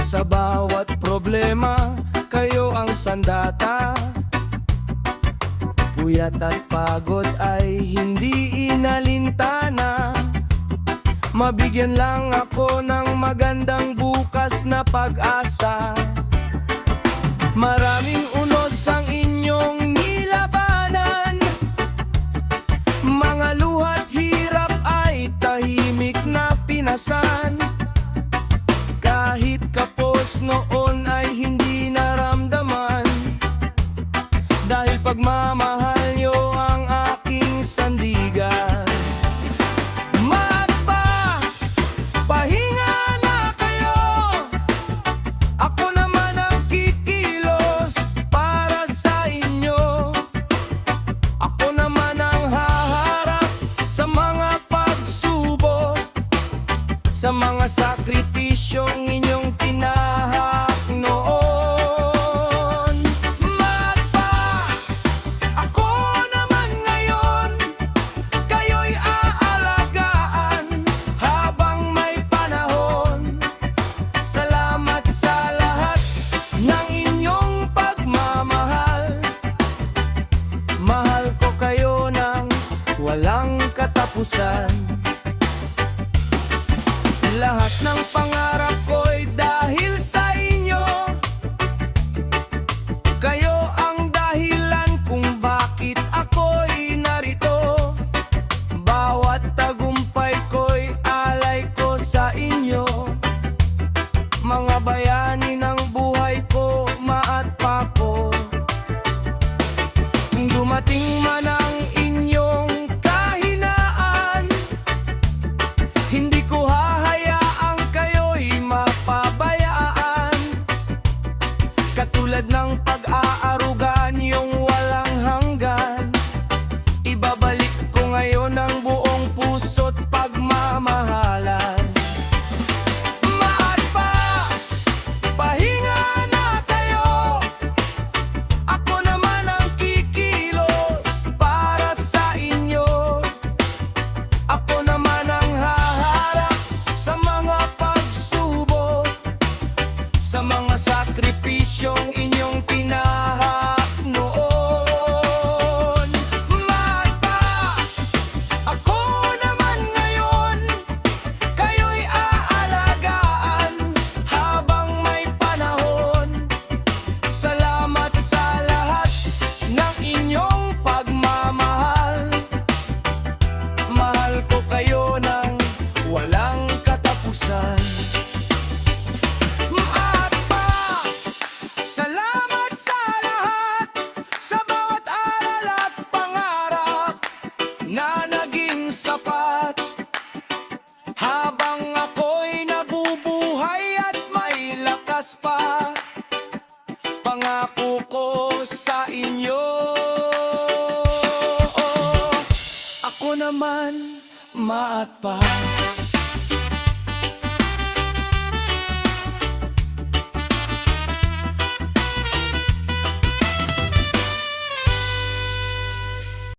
Sa bawat problema, kayo ang sandata. Puyat at pagod ay hindi inalintana. Mabigyan lang ako ng magandang bukas na pag-asa. Maraming unos ang inyong nilabanan. Mga luha't hirap ay tahimik na pinasan. Kahit kapos noon ay hindi naramdaman, dahil pagmamahal nyo ang aking sandigan. Pahinga na kayo, ako naman ang kikilos para sa inyo. Ako naman ang haharap sa mga pagsubok, sa mga sakripisyong inyong tinahak noon. Ako naman ngayon, kayo'y aalagaan habang may panahon. Salamat sa lahat ng inyong pagmamahal. Mahal ko kayo ng walang katapusan. Lahat ng pangarap ko'y dahil sa inyo. Kayo ang dahilan kung bakit ako'y narito. Bawat tagumpay ko'y alay ko sa inyo. Mga bayani ng buhay ko, maat pa ko. Kung dumating man ang inyong kahinaan, hindi ko hahayaang kayo'y mapabayaan. Katulad ng pag-aaruga niyong walang hanggan, ibabalik ko ngayon ang buong puso't pagmamahalan. Pahinga na kayo, ako naman ang kikilos para sa inyo. Ako naman ang haharap sa mga pagsubok, sa mga sakripisyong inyong tinahak noon. Ako naman ngayon, kayo'y aalagaan habang may panahon. Salamat sa lahat ng inyong pagmamahal. Mahal ko kayo ng walang katapusan. Salamat sa lahat, sa bawat aral at pangarap na naging sapat. Habang ako'y nabubuhay at may lakas pa, pangako ko sa inyo, ako naman maat pa.